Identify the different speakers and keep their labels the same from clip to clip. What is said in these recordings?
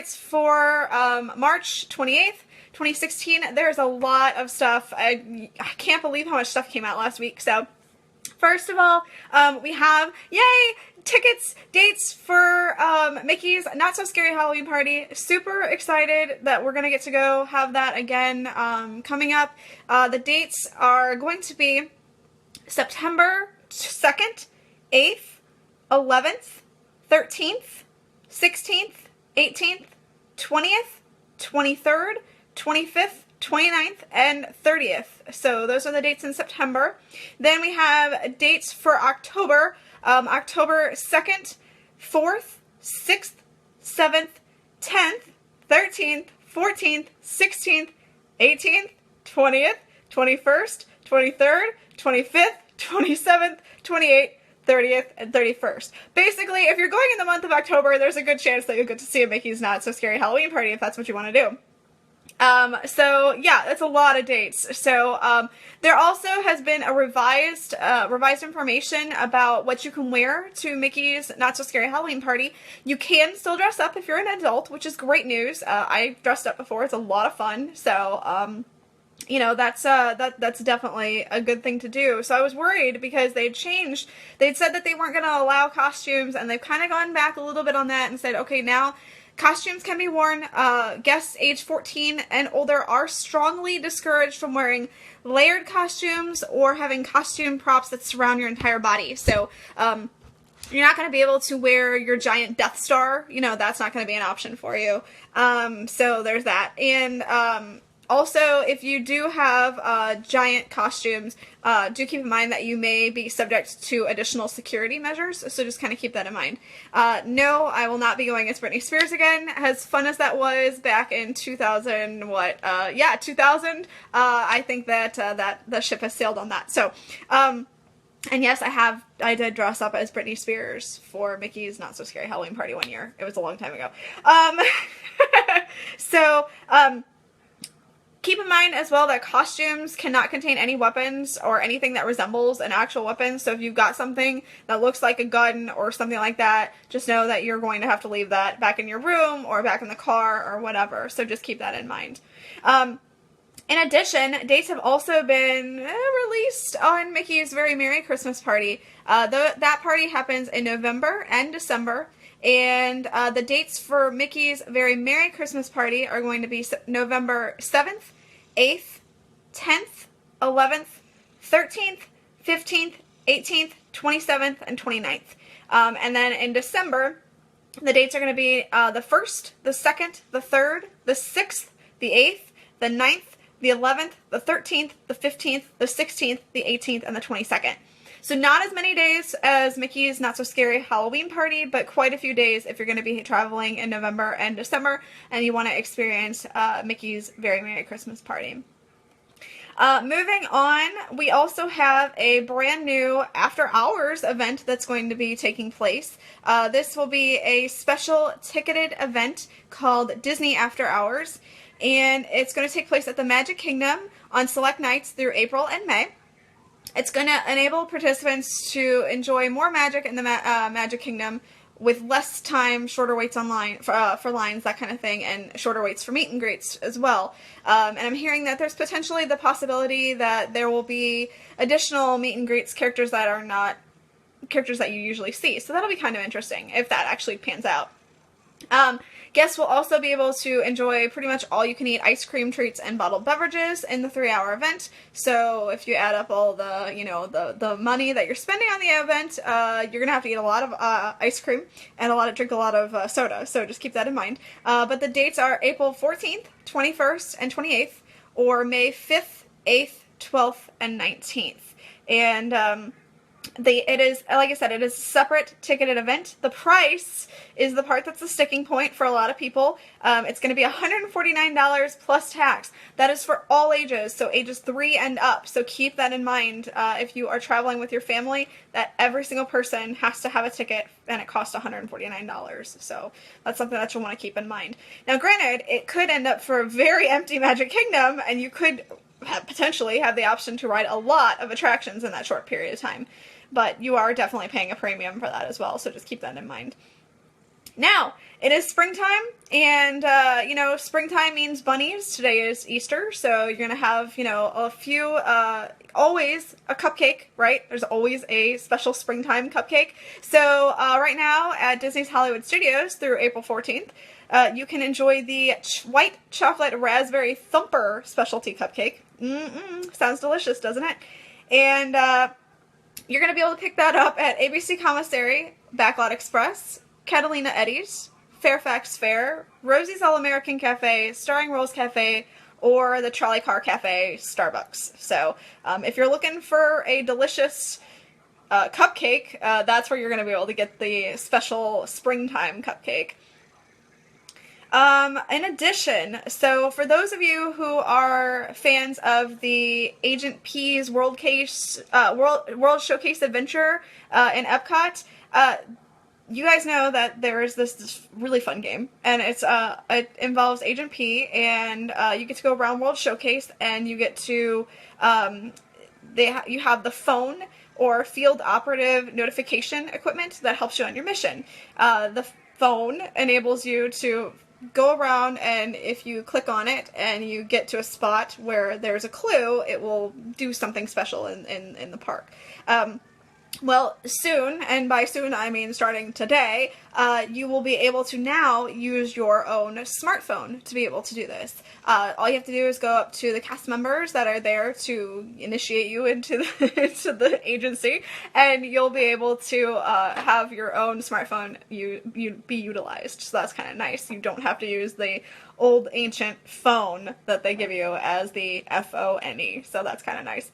Speaker 1: tickets for March 28th, 2016. There's a lot of stuff. I can't believe how much stuff came out last week. So first of all, we have, yay, dates for Mickey's Not So Scary Halloween Party. Super excited that we're going to get to go have that again coming up. The dates are going to be September 2nd, 8th, 11th, 13th, 16th, 18th, 20th, 23rd, 25th, 29th, and 30th. So those are the dates in September. Then we have dates for October. October 2nd, 4th, 6th, 7th, 10th, 13th, 14th, 16th, 18th, 20th, 21st, 23rd, 25th, 27th, 28th, 30th, and 31st. Basically, if you're going in the month of October, there's a good chance that you'll get to see a Mickey's Not So Scary Halloween Party if that's what you want to do. So yeah, that's a lot of dates. So, there also has been a revised information about what you can wear to Mickey's Not So Scary Halloween Party. You can still dress up if you're an adult, which is great news. I dressed up before. It's a lot of fun. So, you know, that's definitely a good thing to do. So I was worried because they'd said that they weren't going to allow costumes, and they've kind of gone back a little bit on that and said, okay, now costumes can be worn. Guests age 14 and older are strongly discouraged from wearing layered costumes or having costume props that surround your entire body. So, you're not going to be able to wear your giant Death Star. You know, that's not going to be an option for you. So there's that. And, also, if you do have giant costumes, do keep in mind that you may be subject to additional security measures, so just kind of keep that in mind. No, I will not be going as Britney Spears again. As fun as that was back in 2000, 2000, I think that the ship has sailed on that. So, and yes, I did dress up as Britney Spears for Mickey's Not So Scary Halloween Party one year. It was a long time ago. So, keep in mind as well that costumes cannot contain any weapons or anything that resembles an actual weapon. So if you've got something that looks like a gun or something like that, just know that you're going to have to leave that back in your room or back in the car or whatever. So just keep that in mind. In addition, dates have also been released on Mickey's Very Merry Christmas Party. That party happens in November and December. And the dates for Mickey's Very Merry Christmas Party are going to be November 7th, 8th, 10th, 11th, 13th, 15th, 18th, 27th, and 29th. And then in December, the dates are going to be the 1st, the 2nd, the 3rd, the 6th, the 8th, the 9th, the 11th, the 13th, the 15th, the 16th, the 18th, and the 22nd. So not as many days as Mickey's Not So Scary Halloween Party, but quite a few days if you're going to be traveling in November and December and you want to experience Mickey's Very Merry Christmas Party. Moving on, we also have a brand new After Hours event that's going to be taking place. This will be a special ticketed event called Disney After Hours, and it's going to take place at the Magic Kingdom on select nights through April and May. It's going to enable participants to enjoy more magic in the Magic Kingdom with less time, shorter waits online for lines, that kind of thing, and shorter waits for meet and greets as well. And I'm hearing that there's potentially the possibility that there will be additional meet and greets characters that are not characters that you usually see. So that'll be kind of interesting if that actually pans out. Guests will also be able to enjoy pretty much all-you-can-eat ice cream treats and bottled beverages in the 3-hour event. So if you add up all the, the money that you're spending on the event, you're going to have to eat a lot of ice cream and drink a lot of soda. So just keep that in mind. But the dates are April 14th, 21st, and 28th, or May 5th, 8th, 12th, and 19th. And it is, like I said, it is a separate ticketed event. The price is the part that's the sticking point for a lot of people. It's going to be $149 plus tax. That is for all ages, so ages 3 and up. So keep that in mind if you are traveling with your family, that every single person has to have a ticket, and it costs $149. So that's something that you'll want to keep in mind. Now, granted, it could end up for a very empty Magic Kingdom, and you could potentially have the option to ride a lot of attractions in that short period of time. But you are definitely paying a premium for that as well, so just keep that in mind. Now, it is springtime, and, you know, springtime means bunnies. Today is Easter, so you're gonna have, you know, a few, always a cupcake, right? There's always a special springtime cupcake. So, right now at Disney's Hollywood Studios through April 14th, you can enjoy the white chocolate raspberry thumper specialty cupcake. Sounds delicious, doesn't it? And, you're gonna be able to pick that up at ABC Commissary, Backlot Express, Catalina Eddie's, Fairfax Fair, Rosie's All-American Cafe, Starring Rolls Cafe, or the Trolley Car Cafe Starbucks. So if you're looking for a delicious cupcake, that's where you're going to be able to get the special springtime cupcake. In addition, so for those of you who are fans of the Agent P's World Showcase Adventure in Epcot, you guys know that there is this really fun game, and it involves Agent P, and you get to go around World Showcase, and you get to you have the phone or field operative notification equipment that helps you on your mission. The phone enables you to go around, and if you click on it and you get to a spot where there's a clue, it will do something special in the park. Well, soon, and by soon I mean starting today, you will be able to now use your own smartphone to be able to do this. All you have to do is go up to the cast members that are there to initiate you into into the agency, and you'll be able to have your own smartphone be utilized. So that's kind of nice. You don't have to use the old ancient phone that they give you as the phone. So that's kind of nice.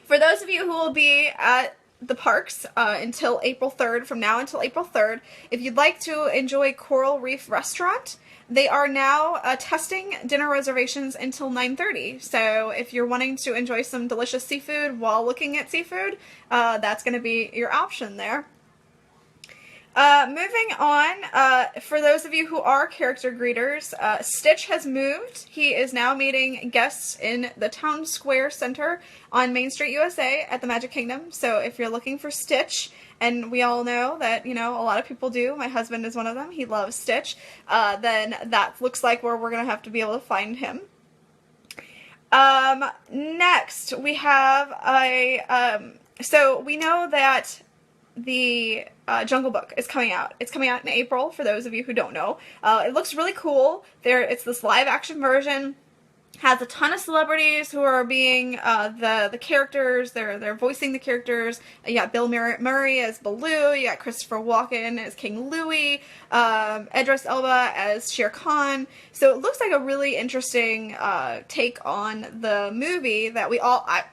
Speaker 1: For those of you who will be at the parks until April 3rd, from now until April 3rd, if you'd like to enjoy Coral Reef Restaurant, they are now testing dinner reservations until 9:30. So if you're wanting to enjoy some delicious seafood while looking at seafood, that's going to be your option there. Moving on, for those of you who are character greeters, Stitch has moved. He is now meeting guests in the Town Square Center on Main Street, USA at the Magic Kingdom. So if you're looking for Stitch, and we all know that, you know, a lot of people do, my husband is one of them, he loves Stitch, then that looks like where we're going to have to be able to find him. Next, we have so we know that the Jungle Book is coming out. It's coming out in April, for those of you who don't know. It looks really cool. It's this live action version. Has a ton of celebrities who are being the characters. They're voicing the characters. You got Bill Murray as Baloo. You got Christopher Walken as King Louie. Idris Elba as Shere Khan. So it looks like a really interesting take on the movie that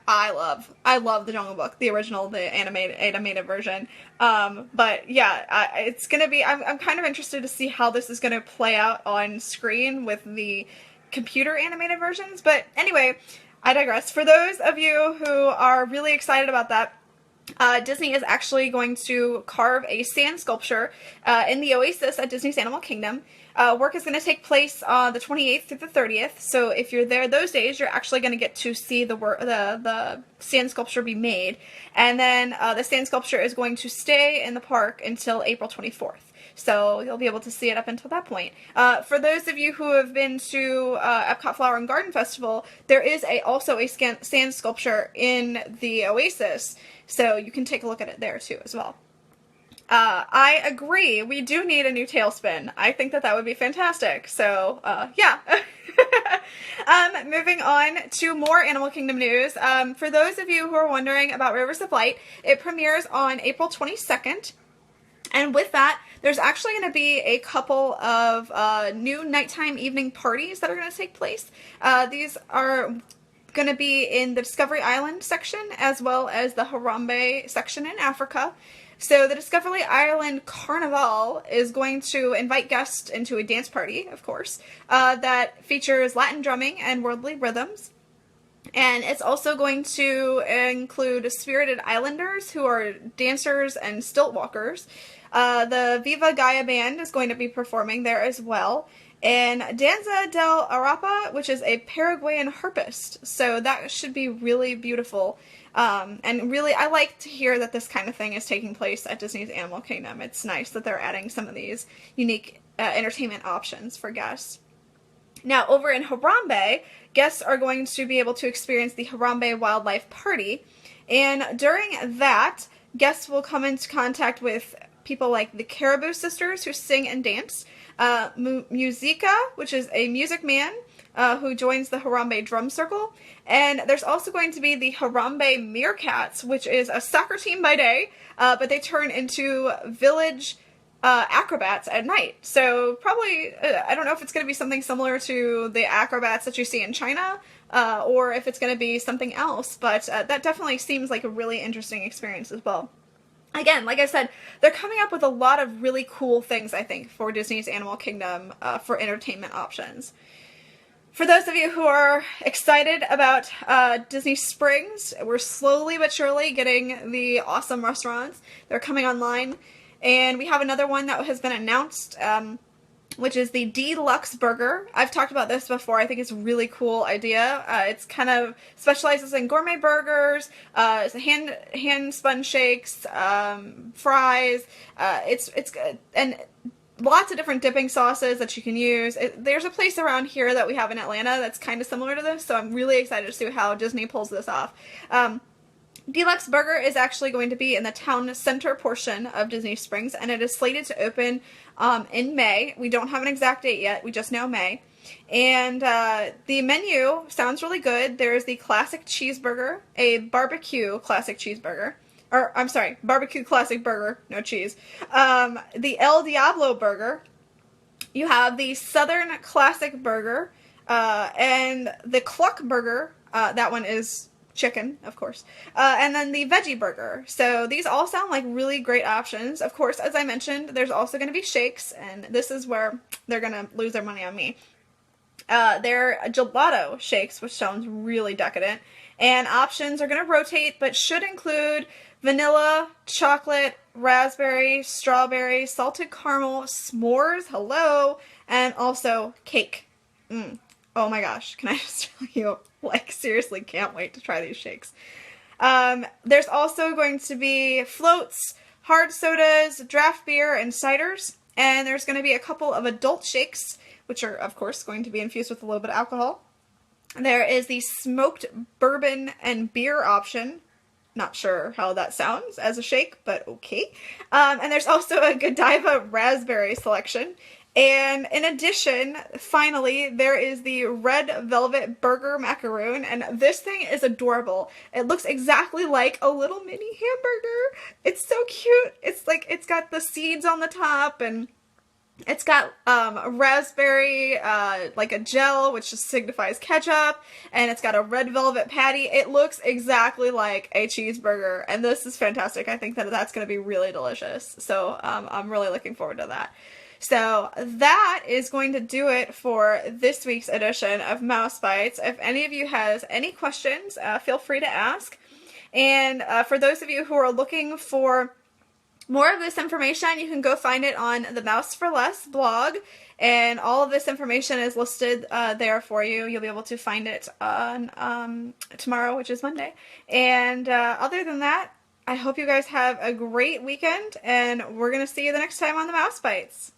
Speaker 1: I love. I love the Jungle Book, the original, the animated version. But yeah, it's gonna be. I'm kind of interested to see how this is gonna play out on screen with the computer animated versions. But anyway, I digress. For those of you who are really excited about that, Disney is actually going to carve a sand sculpture in the Oasis at Disney's Animal Kingdom. Work is going to take place on the 28th through the 30th, so if you're there those days, you're actually going to get to see the sand sculpture be made. And then the sand sculpture is going to stay in the park until April 24th. So you'll be able to see it up until that point. For those of you who have been to Epcot Flower and Garden Festival, there is also a sand sculpture in the Oasis, so you can take a look at it there too as well. I agree. We do need a new Tailspin. I think that would be fantastic. So, yeah. Moving on to more Animal Kingdom news. For those of you who are wondering about Rivers of Light, it premieres on April 22nd. And with that, there's actually going to be a couple of new nighttime evening parties that are going to take place. These are going to be in the Discovery Island section as well as the Harambe section in Africa. So the Discovery Island Carnival is going to invite guests into a dance party, of course, that features Latin drumming and worldly rhythms. And it's also going to include Spirited Islanders, who are dancers and stilt walkers. The Viva Gaia Band is going to be performing there as well. and Danza del Arapa, which is a Paraguayan harpist. So that should be really beautiful. And really, I like to hear that this kind of thing is taking place at Disney's Animal Kingdom. It's nice that they're adding some of these unique entertainment options for guests. Now, over in Harambe, guests are going to be able to experience the Harambe Wildlife Party. And during that, guests will come into contact with people like the Caribou Sisters, who sing and dance, Musica, which is a music man who joins the Harambe Drum Circle, and there's also going to be the Harambe Meerkats, which is a soccer team by day, but they turn into village acrobats at night. So probably, I don't know if it's going to be something similar to the acrobats that you see in China, or if it's going to be something else, but that definitely seems like a really interesting experience as well. Again, like I said, they're coming up with a lot of really cool things, I think, for Disney's Animal Kingdom for entertainment options. For those of you who are excited about Disney Springs, we're slowly but surely getting the awesome restaurants. They're coming online. And we have another one that has been announced, which is the Deluxe Burger. I've talked about this before. I think it's a really cool idea. It's kind of specializes in gourmet burgers, hand spun shakes, fries. It's good, and lots of different dipping sauces that you can use. There's a place around here that we have in Atlanta that's kind of similar to this, so I'm really excited to see how Disney pulls this off. Deluxe Burger is actually going to be in the town center portion of Disney Springs, and it is slated to open in May. We don't have an exact date yet. We just know May. And the menu sounds really good. There's the classic cheeseburger, a barbecue classic cheeseburger, or I'm sorry, barbecue classic burger, no cheese. The El Diablo burger. You have the Southern classic burger, and the Cluck burger. That one is chicken, of course, and then the veggie burger. So these all sound like really great options. Of course, as I mentioned, there's also going to be shakes, and this is where they're going to lose their money on me. They're gelato shakes, which sounds really decadent, and options are going to rotate, but should include vanilla, chocolate, raspberry, strawberry, salted caramel, s'mores, hello, and also cake. Oh my gosh, can I just tell you, like, seriously can't wait to try these shakes. There's also going to be floats, hard sodas, draft beer, and ciders, and there's going to be a couple of adult shakes, which are, of course, going to be infused with a little bit of alcohol. There is the smoked bourbon and beer option. Not sure how that sounds as a shake, but okay. And there's also a Godiva raspberry selection. And in addition, finally, there is the red velvet burger macaroon, and this thing is adorable. It looks exactly like a little mini hamburger. It's so cute. It's like, it's got the seeds on the top, and it's got raspberry, like a gel, which just signifies ketchup, and it's got a red velvet patty. It looks exactly like a cheeseburger, and this is fantastic. I think that that's going to be really delicious. So I'm really looking forward to that. So that is going to do it for this week's edition of Mouse Bites. If any of you has any questions, feel free to ask. And for those of you who are looking for more of this information, you can go find it on the Mouse for Less blog, and all of this information is listed there for you. You'll be able to find it on tomorrow, which is Monday. And other than that, I hope you guys have a great weekend, and we're going to see you the next time on the Mouse Bites.